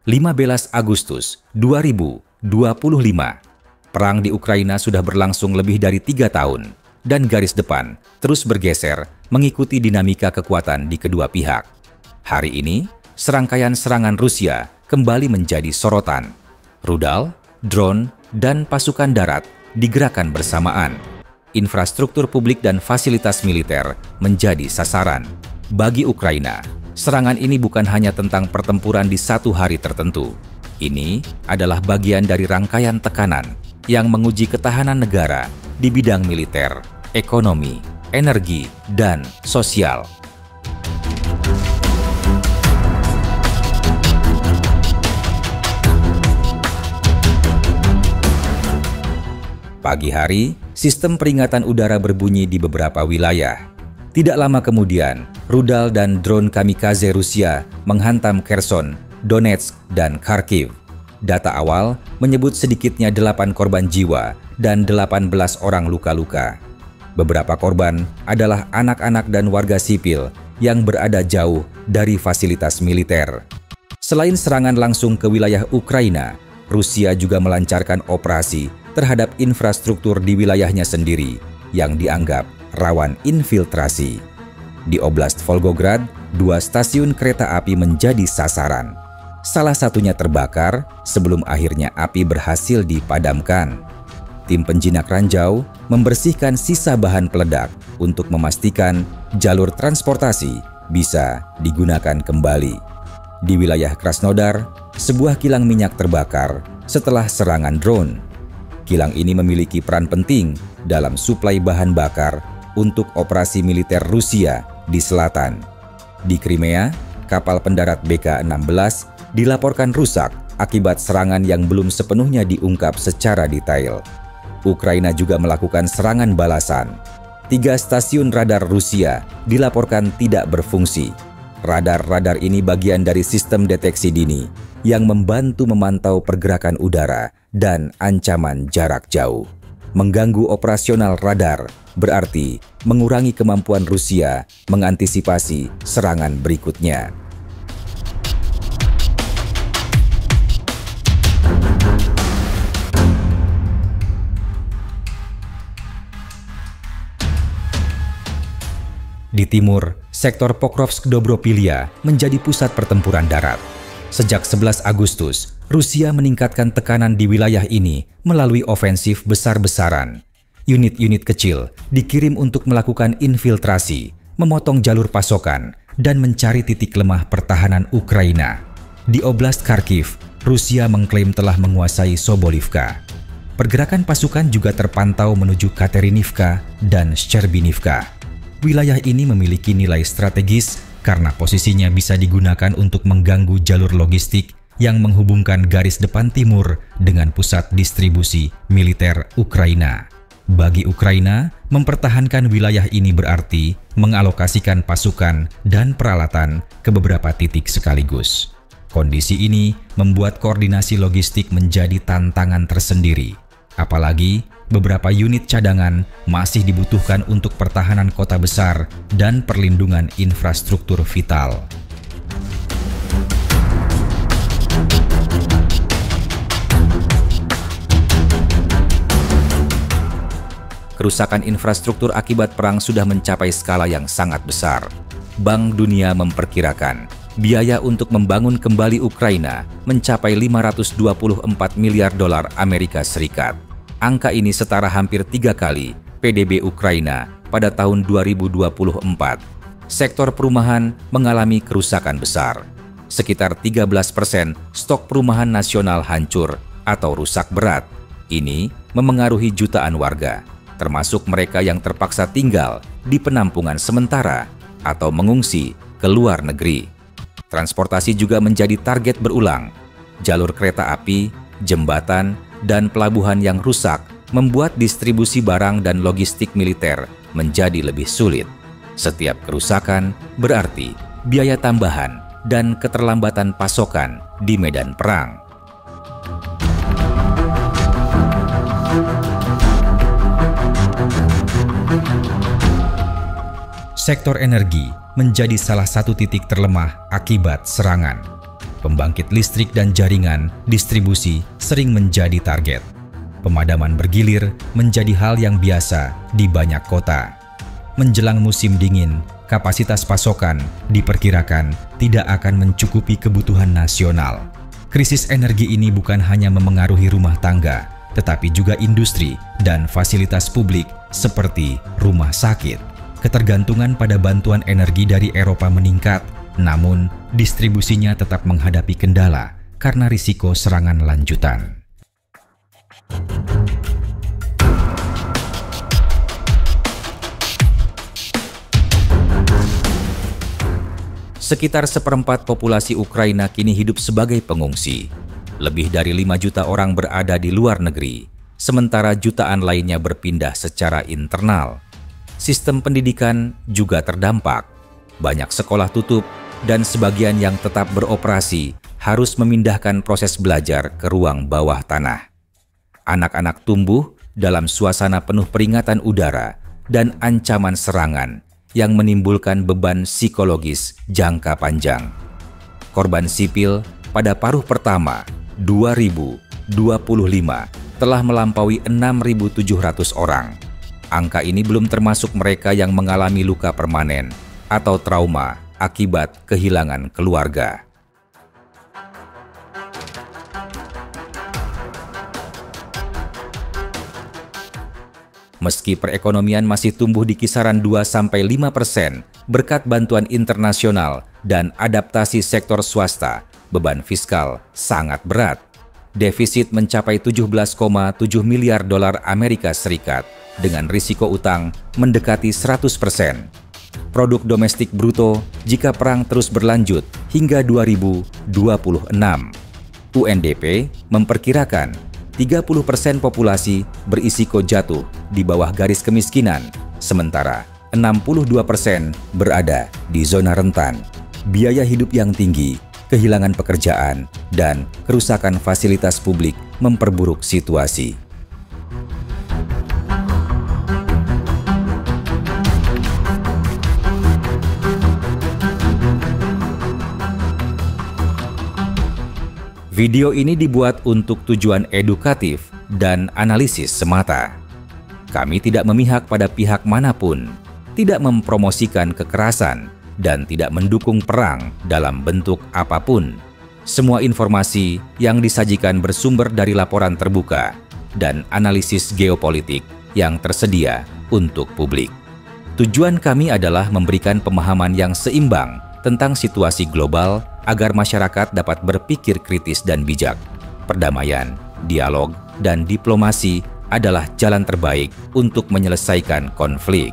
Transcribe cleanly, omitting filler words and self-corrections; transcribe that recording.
15 Agustus 2025. Perang di Ukraina sudah berlangsung lebih dari 3 tahun, dan garis depan terus bergeser mengikuti dinamika kekuatan di kedua pihak. Hari ini, serangkaian serangan Rusia kembali menjadi sorotan. Rudal, drone, dan pasukan darat digerakkan bersamaan. Infrastruktur publik dan fasilitas militer menjadi sasaran. Bagi Ukraina, serangan ini bukan hanya tentang pertempuran di satu hari tertentu. Ini adalah bagian dari rangkaian tekanan yang menguji ketahanan negara di bidang militer, ekonomi, energi, dan sosial. Pagi hari, sistem peringatan udara berbunyi di beberapa wilayah. Tidak lama kemudian, rudal dan drone kamikaze Rusia menghantam Kherson, Donetsk, dan Kharkiv. Data awal menyebut sedikitnya 8 korban jiwa dan 18 orang luka-luka. Beberapa korban adalah anak-anak dan warga sipil yang berada jauh dari fasilitas militer. Selain serangan langsung ke wilayah Ukraina, Rusia juga melancarkan operasi terhadap infrastruktur di wilayahnya sendiri yang dianggap rawan infiltrasi. Di Oblast Volgograd, 2 stasiun kereta api menjadi sasaran. Salah satunya terbakar sebelum akhirnya api berhasil dipadamkan. Tim penjinak ranjau membersihkan sisa bahan peledak untuk memastikan jalur transportasi bisa digunakan kembali. Di wilayah Krasnodar, sebuah kilang minyak terbakar setelah serangan drone. Kilang ini memiliki peran penting dalam suplai bahan bakar untuk operasi militer Rusia di selatan. Di Crimea, kapal pendarat BK-16 dilaporkan rusak akibat serangan yang belum sepenuhnya diungkap secara detail. Ukraina juga melakukan serangan balasan. 3 stasiun radar Rusia dilaporkan tidak berfungsi. Radar-radar ini bagian dari sistem deteksi dini yang membantu memantau pergerakan udara dan ancaman jarak jauh. Mengganggu operasional radar berarti mengurangi kemampuan Rusia mengantisipasi serangan berikutnya. Di timur, sektor Pokrovsk-Dobropilia menjadi pusat pertempuran darat. Sejak 11 Agustus, Rusia meningkatkan tekanan di wilayah ini melalui ofensif besar-besaran. Unit-unit kecil dikirim untuk melakukan infiltrasi, memotong jalur pasokan, dan mencari titik lemah pertahanan Ukraina. Di Oblast Kharkiv, Rusia mengklaim telah menguasai Sobolivka. Pergerakan pasukan juga terpantau menuju Katerinivka dan Shcherbinivka. Wilayah ini memiliki nilai strategis karena posisinya bisa digunakan untuk mengganggu jalur logistik yang menghubungkan garis depan timur dengan pusat distribusi militer Ukraina. Bagi Ukraina, mempertahankan wilayah ini berarti mengalokasikan pasukan dan peralatan ke beberapa titik sekaligus. Kondisi ini membuat koordinasi logistik menjadi tantangan tersendiri. Apalagi beberapa unit cadangan masih dibutuhkan untuk pertahanan kota besar dan perlindungan infrastruktur vital. Kerusakan infrastruktur akibat perang sudah mencapai skala yang sangat besar. Bank Dunia memperkirakan biaya untuk membangun kembali Ukraina mencapai 524 miliar dolar Amerika Serikat. Angka ini setara hampir 3 kali PDB Ukraina pada tahun 2024. Sektor perumahan mengalami kerusakan besar. Sekitar 13% stok perumahan nasional hancur atau rusak berat. Ini memengaruhi jutaan warga, termasuk mereka yang terpaksa tinggal di penampungan sementara atau mengungsi ke luar negeri. Transportasi juga menjadi target berulang. Jalur kereta api, jembatan, dan pelabuhan yang rusak membuat distribusi barang dan logistik militer menjadi lebih sulit. Setiap kerusakan berarti biaya tambahan dan keterlambatan pasokan di medan perang. Sektor energi menjadi salah satu titik terlemah akibat serangan. Pembangkit listrik dan jaringan distribusi sering menjadi target. Pemadaman bergilir menjadi hal yang biasa di banyak kota. Menjelang musim dingin, kapasitas pasokan diperkirakan tidak akan mencukupi kebutuhan nasional. Krisis energi ini bukan hanya memengaruhi rumah tangga, tetapi juga industri dan fasilitas publik seperti rumah sakit. Ketergantungan pada bantuan energi dari Eropa meningkat, namun distribusinya tetap menghadapi kendala karena risiko serangan lanjutan. Sekitar seperempat populasi Ukraina kini hidup sebagai pengungsi. Lebih dari 5 juta orang berada di luar negeri, sementara jutaan lainnya berpindah secara internal. Sistem pendidikan juga terdampak. Banyak sekolah tutup dan sebagian yang tetap beroperasi harus memindahkan proses belajar ke ruang bawah tanah. Anak-anak tumbuh dalam suasana penuh peringatan udara dan ancaman serangan yang menimbulkan beban psikologis jangka panjang. Korban sipil pada paruh pertama 2025 telah melampaui 6.700 orang. Angka ini belum termasuk mereka yang mengalami luka permanen atau trauma akibat kehilangan keluarga. Meski perekonomian masih tumbuh di kisaran 2–5% berkat bantuan internasional dan adaptasi sektor swasta, beban fiskal sangat berat. Defisit mencapai 17,7 miliar dolar Amerika Serikat dengan risiko utang mendekati 100%. Produk domestik bruto jika perang terus berlanjut hingga 2026. UNDP memperkirakan 30% populasi berisiko jatuh di bawah garis kemiskinan, sementara 62% berada di zona rentan. Biaya hidup yang tinggi, kehilangan pekerjaan, dan kerusakan fasilitas publik memperburuk situasi. Video ini dibuat untuk tujuan edukatif dan analisis semata. Kami tidak memihak pada pihak manapun, tidak mempromosikan kekerasan, dan tidak mendukung perang dalam bentuk apapun. Semua informasi yang disajikan bersumber dari laporan terbuka dan analisis geopolitik yang tersedia untuk publik. Tujuan kami adalah memberikan pemahaman yang seimbang tentang situasi global agar masyarakat dapat berpikir kritis dan bijak. Perdamaian, dialog, dan diplomasi adalah jalan terbaik untuk menyelesaikan konflik.